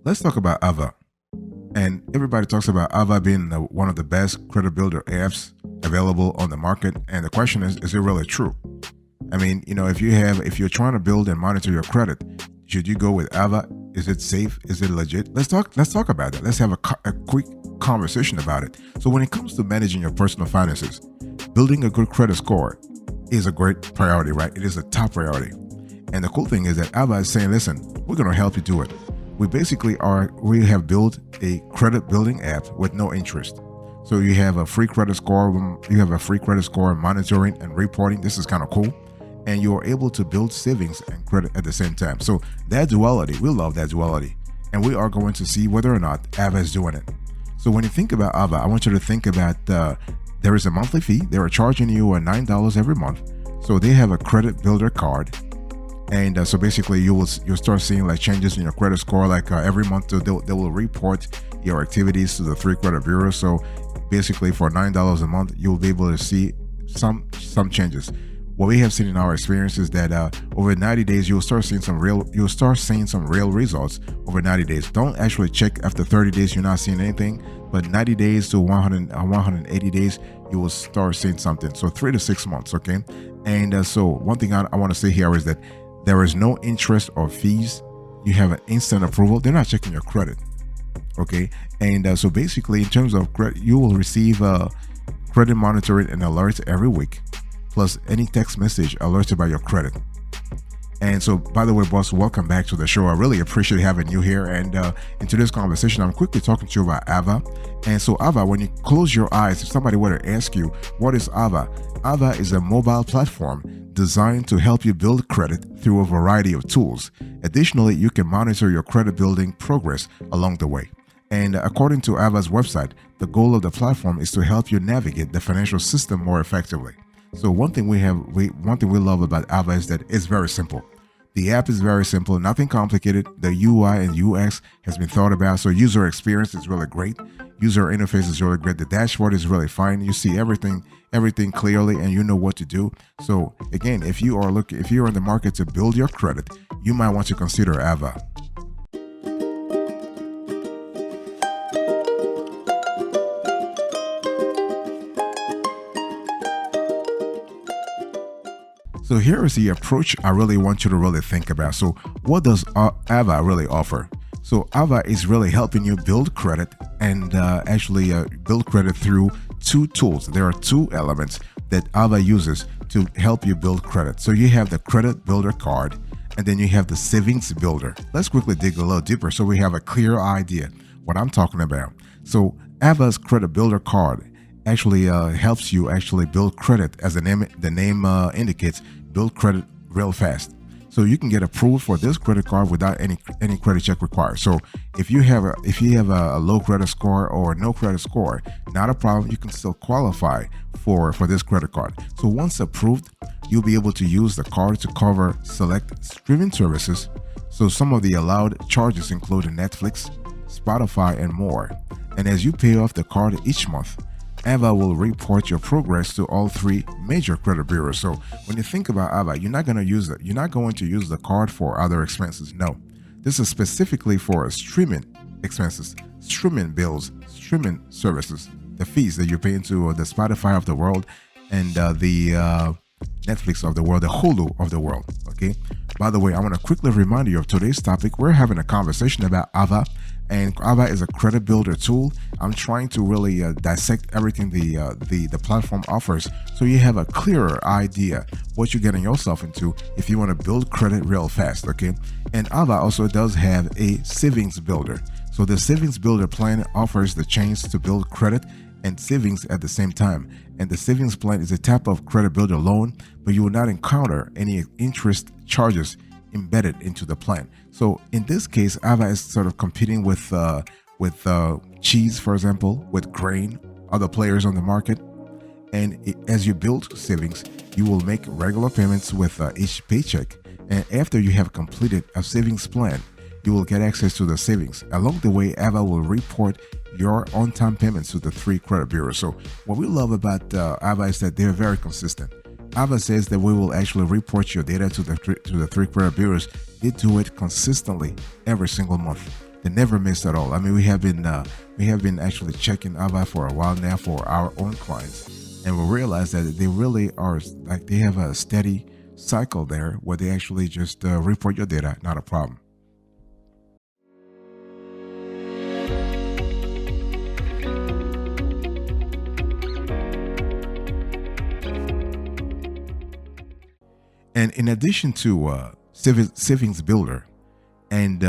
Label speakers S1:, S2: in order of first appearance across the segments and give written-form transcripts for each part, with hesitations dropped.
S1: Let's talk about Ava. And everybody talks about Ava being one of the best credit builder apps available on the market. And the question is it really true? I mean, if you're trying to build and monitor your credit, should you go with Ava? Is it safe? Is it legit? Let's talk about that. Let's have a quick conversation about it. So when it comes to managing your personal finances, building a good credit score is a great priority, right? It is a top priority. And the cool thing is that Ava is saying, listen, we're going to help you do it. We have built a credit building app with no interest. So you have a free credit score. You have a free credit score monitoring and reporting. This is kind of cool. And you're able to build savings and credit at the same time. So that duality, we love that duality. And we are going to see whether or not Ava is doing it. So when you think about Ava, I want you to think about there is a monthly fee. They are charging you $9 every month. So they have a credit builder card. And so basically you'll start seeing like changes in your credit score. Like every month they will report your activities to the 3 credit bureaus. So basically for $9 a month, you'll be able to see some changes. What we have seen in our experience is that over 90 days, you'll start seeing some real results over 90 days. Don't actually check after 30 days, you're not seeing anything, but 90 days to 180 days, you will start seeing something. So 3 to 6 months, okay? And so one thing I want to say here is that there is no interest or fees. You have an instant approval. They're not checking your credit, okay? And so basically in terms of credit, you will receive credit monitoring and alerts every week, plus any text message alerts about your credit. And so, by the way, boss, welcome back to the show. I really appreciate having you here. And in today's conversation, I'm quickly talking to you about Ava. And so Ava, when you close your eyes, if somebody were to ask you, what is Ava? Ava is a mobile platform designed to help you build credit through a variety of tools. Additionally, you can monitor your credit building progress along the way. And according to Ava's website, the goal of the platform is to help you navigate the financial system more effectively. So one thing we love about Ava is that it's very simple. The app is very simple, nothing complicated. The UI and UX has been thought about, so user experience is really great. User interface is really great. The dashboard is really fine. You see everything clearly, and you know what to do. So again, if you're in the market to build your credit, you might want to consider Ava. So here is the approach I really want you to really think about. So what does Ava really offer? So Ava is really helping you build credit and build credit through 2 tools. There are 2 elements that Ava uses to help you build credit. So you have the credit builder card, and then you have the savings builder. Let's quickly dig a little deeper so we have a clear idea what I'm talking about. So Ava's credit builder card actually helps you actually build credit, as the name indicates, build credit real fast. So you can get approved for this credit card without any credit check required. So if you have a low credit score or no credit score, not a problem. You can still qualify for this credit card. So once approved, you'll be able to use the card to cover select streaming services. So some of the allowed charges include Netflix, Spotify, and more. And as you pay off the card each month, Ava will report your progress to all 3 major credit bureaus. So when you think about Ava, you're not going to use the card for other expenses. No, this is specifically for streaming expenses, streaming bills, streaming services, the fees that you're paying to the Spotify of the world and the Netflix of the world, the Hulu of the world. Okay. By the way, I want to quickly remind you of today's topic. We're having a conversation about Ava. And Ava is a credit builder tool. I'm trying to really dissect everything the platform offers, so you have a clearer idea what you're getting yourself into if you want to build credit real fast, okay? And Ava also does have a savings builder. So the savings builder plan offers the chance to build credit and savings at the same time. And the savings plan is a type of credit builder loan, but you will not encounter any interest charges embedded into the plan. So in this case, Ava is sort of competing with cheese, for example, with grain, other players on the market. And as you build savings, you will make regular payments with each paycheck. And after you have completed a savings plan, you will get access to the savings. Along the way, Ava will report your on-time payments to the 3 credit bureaus. So what we love about Ava is that they're very consistent. Ava says that we will actually report your data to the 3 credit bureaus. They do it consistently every single month. They never miss at all. I mean, we have been actually checking Ava for a while now for our own clients, and we realize that they really are like they have a steady cycle there where they actually just report your data, not a problem. And in addition to savings builder and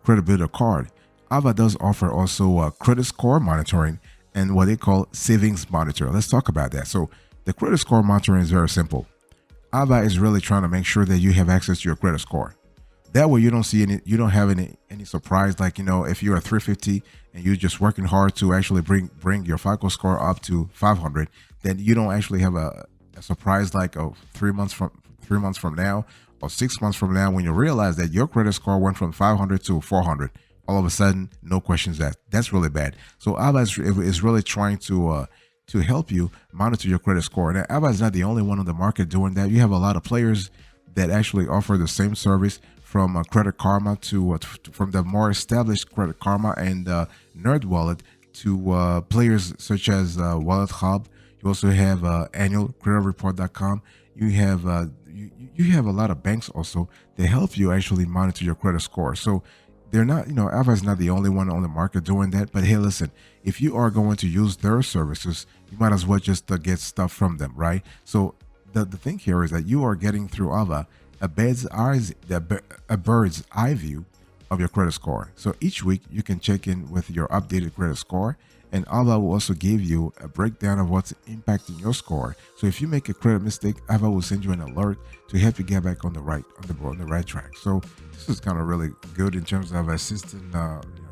S1: credit builder card, Ava does offer also credit score monitoring and what they call savings monitor. Let's talk about that. So the credit score monitoring is very simple. Ava is really trying to make sure that you have access to your credit score. That way you don't see you don't have any surprise, like, if you're a 350 and you're just working hard to actually bring your FICO score up to 500, then you don't actually have a surprise like 3 months from now or 6 months from now when you realize that your credit score went from 500 to 400. All of a sudden, no questions asked. That's really bad. So Ava is really trying to help you monitor your credit score. Now, Ava is not the only one on the market doing that. You have a lot of players that actually offer the same service, from Credit Karma from the more established Credit Karma and Nerd Wallet to players such as Wallet Hub. You also have annualcreditreport.com. You have a lot of banks also that help you actually monitor your credit score. So they're not, Ava is not the only one on the market doing that. But hey, listen, if you are going to use their services, you might as well just get stuff from them, right? So the thing here is that you are getting through Ava a bird's eye view of your credit score. So each week you can check in with your updated credit score, and Ava will also give you a breakdown of what's impacting your score. So if you make a credit mistake, Ava will send you an alert to help you get back on the right track. So this is kind of really good in terms of assisting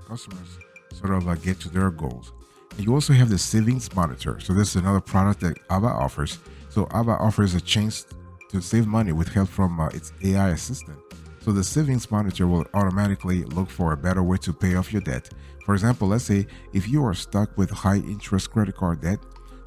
S1: customers sort of get to their goals. And you also have the savings monitor. So this is another product that Ava offers. So Ava offers a chance to save money with help from its AI assistant. So the savings monitor will automatically look for a better way to pay off your debt. For example, let's say if you are stuck with high interest credit card debt,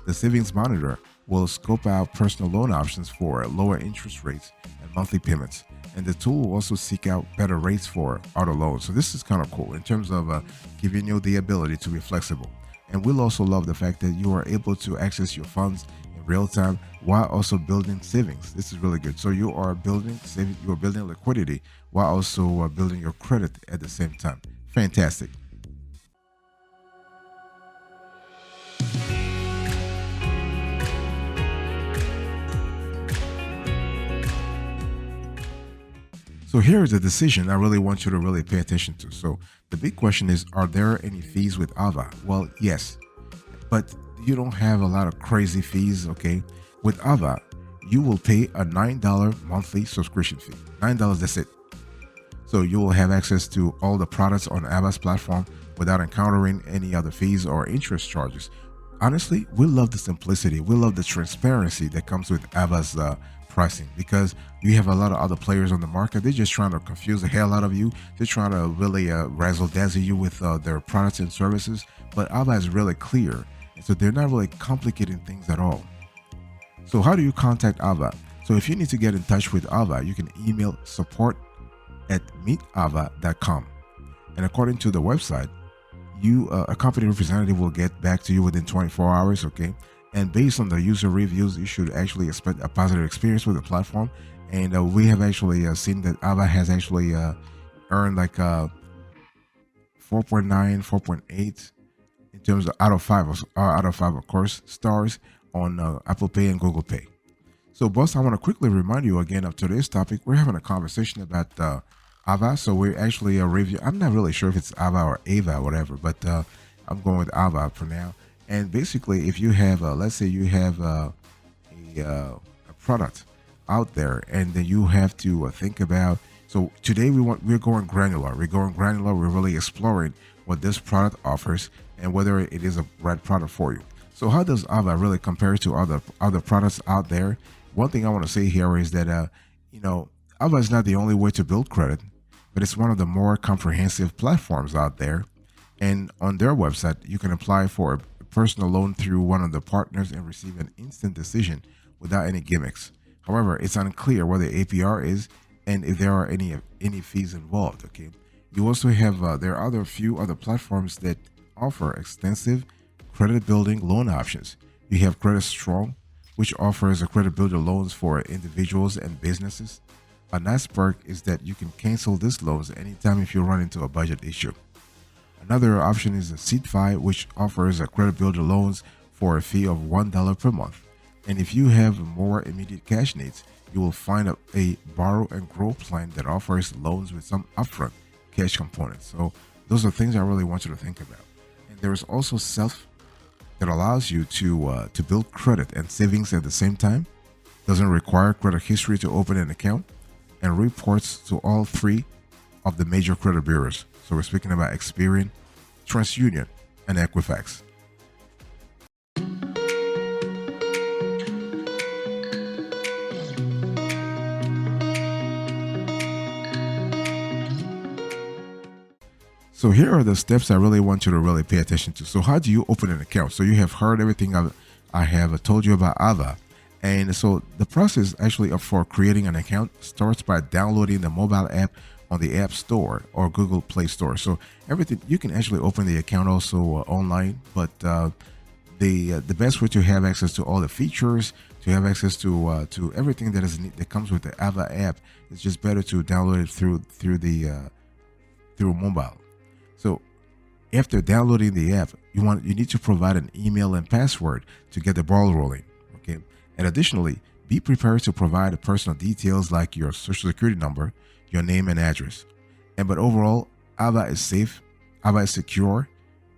S1: the savings monitor will scope out personal loan options for lower interest rates and monthly payments. And the tool will also seek out better rates for auto loans. So this is kind of cool in terms of giving you the ability to be flexible. And we'll also love the fact that you are able to access your funds in real time while also building savings. This is really good. So you are building saving, you are building liquidity while also building your credit at the same time. Fantastic. So here is a decision I really want you to really pay attention to. So the big question is, are there any fees with Ava? Well, yes, but you don't have a lot of crazy fees, okay? With Ava, you will pay a $9 monthly subscription fee. $9, that's it. So you will have access to all the products on Ava's platform without encountering any other fees or interest charges. Honestly, we love the simplicity. We love the transparency that comes with Ava's pricing, because you have a lot of other players on the market. They're just trying to confuse the hell out of you. They're trying to really razzle dazzle you with their products and services. But Ava is really clear. So they're not really complicating things at all. So how do you contact Ava? So if you need to get in touch with Ava, you can email support@meetava.com. And according to the website, a company representative will get back to you within 24 hours, okay? And based on the user reviews, you should actually expect a positive experience with the platform. And we have actually seen that Ava has actually earned like 4.9, 4.8 in terms of out of five, of course, stars on Apple Pay and Google Pay. So, boss, I want to quickly remind you again of today's topic. We're having a conversation about Ava. So we're actually a review. I'm not really sure if it's Ava or Ava or whatever, but I'm going with Ava for now. And basically, if you have, let's say you have a product out there, and then you have to think about. So today we're going granular. We're going granular. We're really exploring what this product offers and whether it is a right product for you. So how does Ava really compare to other products out there? One thing I want to say here is that Ava is not the only way to build credit, but it's one of the more comprehensive platforms out there. And on their website, you can apply for a personal loan through one of the partners and receive an instant decision without any gimmicks. However, it's unclear what the APR is and if there are any fees involved. Okay, You also have there are other few other platforms that offer extensive credit building loan options. You have Credit Strong, which offers a credit builder loans for individuals and businesses. A nice perk is that you can cancel these loans anytime if you run into a budget issue. Another option is a SeedFi, which offers a credit builder loans for a fee of $1 per month. And if you have more immediate cash needs, you will find a borrow and grow plan that offers loans with some upfront cash components. So those are things I really want you to think about. And there is also Self that allows you to build credit and savings at the same time. Doesn't require credit history to open an account, and reports to all three of the major credit bureaus. So we're speaking about Experian, TransUnion, and Equifax. So here are the steps I really want you to really pay attention to. So how do you open an account? So you have heard everything I have told you about Ava. And so the process actually for creating an account starts by downloading the mobile app on the App Store or Google Play Store. So everything you can actually open the account also online, but the best way to have access to all the features, to have access to everything that comes with the Ava app, it's just better to download it through mobile. So after downloading the app, you need to provide an email and password to get the ball rolling. Okay. And additionally, be prepared to provide personal details like your social security number, your name and address. But overall, Ava is safe, Ava is secure.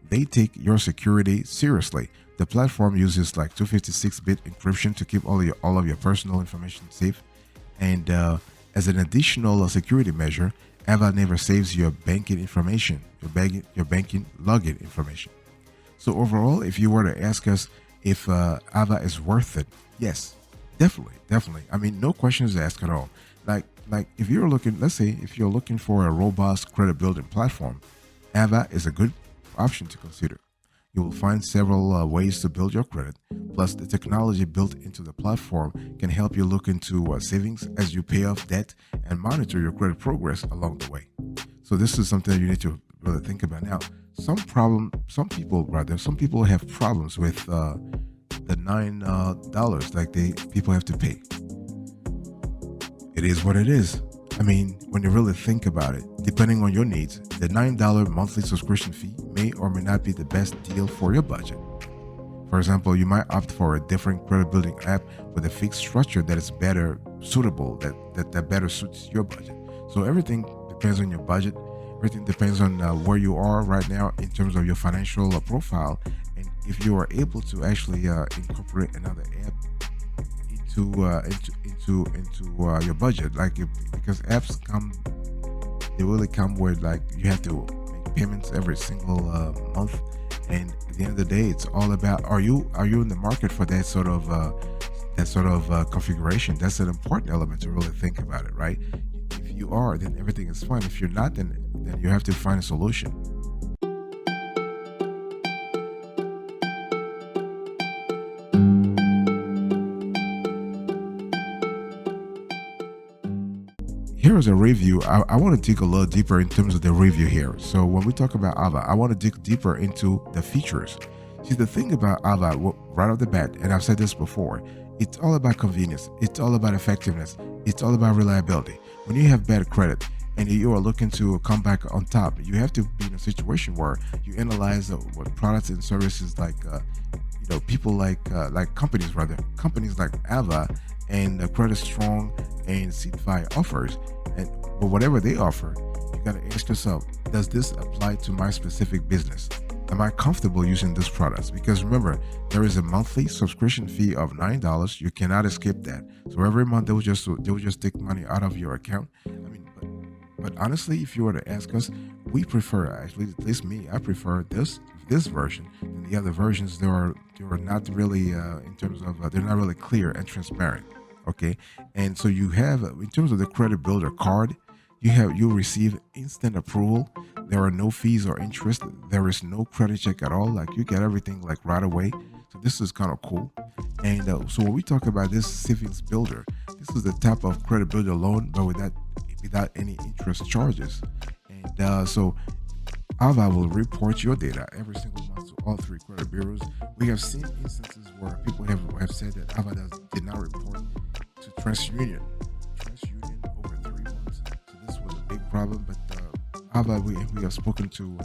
S1: They take your security seriously. The platform uses like 256-bit encryption to keep all of your personal information safe. And as an additional security measure, Ava never saves your banking information, your banking login information. So overall, if you were to ask us if Ava is worth it, yes, definitely. I mean, no questions asked at all. Like if you're looking, let's say if you're looking for a robust credit building platform, Ava is a good option to consider. You will find several ways to build your credit. Plus, the technology built into the platform can help you look into savings as you pay off debt and monitor your credit progress along the way. So this is something that you need to really think about. Now, some people have problems with the $9 like people have to pay. It is what it is. I mean, when you really think about it, depending on your needs, the $9 monthly subscription fee may or may not be the best deal for your budget. For example, you might opt for a different credit building app with a fixed structure that is better suitable, that better suits your budget. So everything depends on your budget. Everything depends on where you are right now in terms of your financial profile, and if you are able to actually incorporate another app into your budget, because apps really come with like you have to make payments every single month, and at the end of the day, it's all about are you in the market for that sort of configuration? That's an important element to really think about it, right? If you are, then everything is fine. If you're not, then you have to find a solution. Here is a review. I want to dig a little deeper in terms of the review here. So when we talk about Ava, I want to dig deeper into the features. See, the thing about Ava, right off the bat, and I've said this before, it's all about convenience. It's all about effectiveness. It's all about reliability. When you have bad credit and you are looking to come back on top, you have to be in a situation where you analyze what products and services people like companies like Ava and Credit Strong and SeedFi offers. But whatever they offer, you got to ask yourself, does this apply to my specific business? Am I comfortable using these products? Because remember, there is a monthly subscription fee of $9. You cannot escape that. So every month they will just take money out of your account. I mean, but honestly, if you were to ask us, we prefer, actually, at least me, I prefer this version than the other versions. They are not really in terms of they're not really clear and transparent. Okay, and so you have, in terms of the credit builder card, you receive instant approval. There are no fees or interest. There is no credit check at all. Like you get everything like right away. So this is kind of cool. And so when we talk about this savings builder, this is the type of credit builder loan, but without any interest charges. And And so Ava will report your data every single month to all three credit bureaus. We have seen instances where people have said that Ava did not report to TransUnion. TransUnion over 3 months. So this was a big problem. But Ava, we have spoken to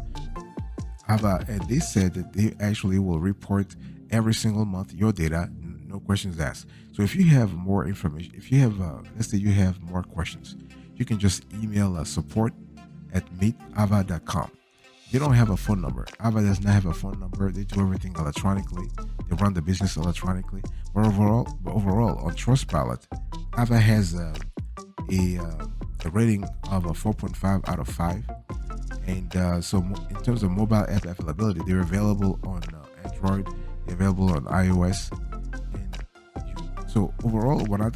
S1: Ava, and they said that they actually will report every single month your data, no questions asked. So if you have more information, if you have, let's say you have more questions, you can just email us support@meetava.com. They don't have a phone number. Ava does not have a phone number. They do everything electronically. They run the business electronically. But overall on Trustpilot, Ava has a rating of a 4.5 out of 5. And so in terms of mobile app availability, they're available on Android. They're available on iOS. And so overall, what I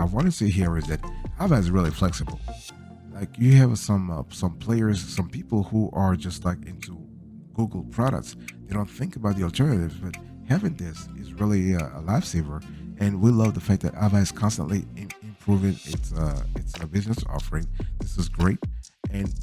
S1: want to say here is that Ava is really flexible. Like you have some players, some people who are just like into Google products. They don't think about the alternatives, but having this is really a lifesaver. And we love the fact that Ava is constantly improving its business offering. This is great.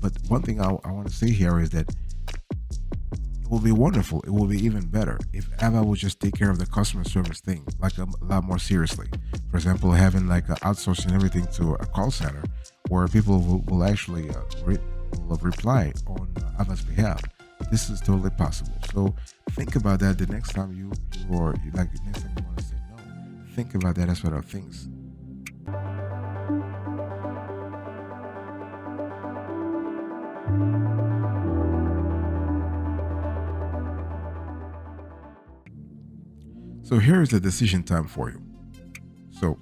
S1: But one thing I want to say here is that it will be wonderful. It will be even better if Ava would just take care of the customer service thing like a lot more seriously. For example, having like outsourcing everything to a call center where people will actually will reply on Ava's behalf. This is totally possible. So think about that the next time you are like the next time you want to say no. Think about that aspect of things. So here is the decision time for you. So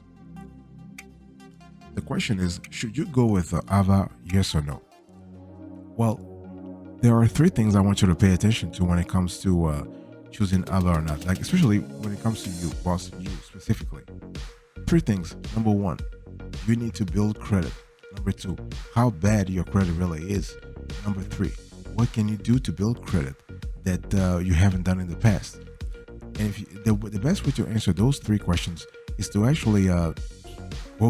S1: the question is, should you go with Ava, yes or no? Well, there are three things I want you to pay attention to when it comes to choosing Ava or not. Like especially when it comes to you, boss, you specifically. Three things. Number one, you need to build credit. Number two, how bad your credit really is. Number three, what can you do to build credit that you haven't done in the past? And if the best way to answer those three questions is to actually go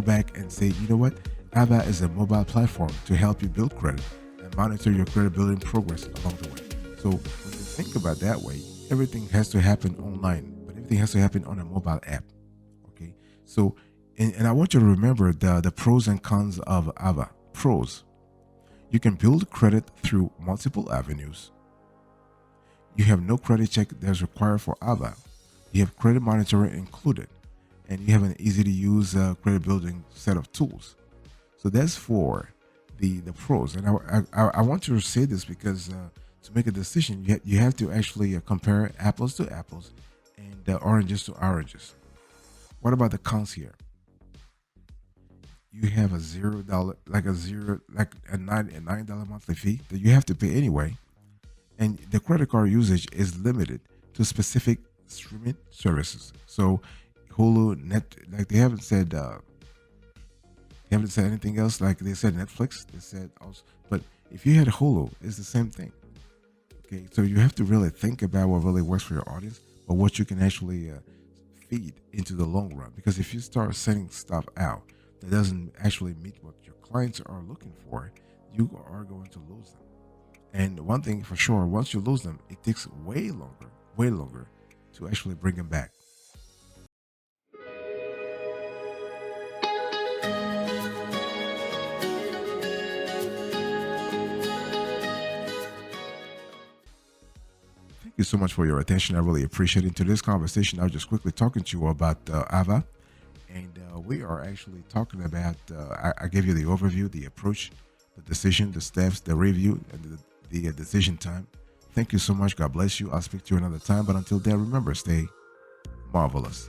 S1: back and say, you know what, Ava is a mobile platform to help you build credit and monitor your credit building progress along the way. So when you think about that way, everything has to happen online, but everything has to happen on a mobile app. Okay, so and I want you to remember the pros and cons of Ava. Pros: you can build credit through multiple avenues. You have no credit check that's required for Ava. You have credit monitoring included, and you have an easy-to-use credit building set of tools. So that's for the pros. And I want to say this because to make a decision, you have to actually compare apples to apples and oranges to oranges. What about the cons here? You have a $0, like a $9 monthly fee that you have to pay anyway. And the credit card usage is limited to specific streaming services. So Hulu, like they haven't said anything else. Like they said Netflix, they said also. But if you had Hulu, it's the same thing. Okay, so you have to really think about what really works for your audience, but what you can actually feed into the long run. Because if you start sending stuff out that doesn't actually meet what your clients are looking for, you are going to lose them. And one thing for sure, once you lose them, it takes way longer to actually bring them back. Thank you so much for your attention. I really appreciate it. In today's conversation, I was just quickly talking to you about Ava. And we are actually talking about, I gave you the overview, the approach, the decision, the steps, the review, and the decision time. Thank you so much. God bless you. I'll speak to you another time. But until then, remember, stay marvelous.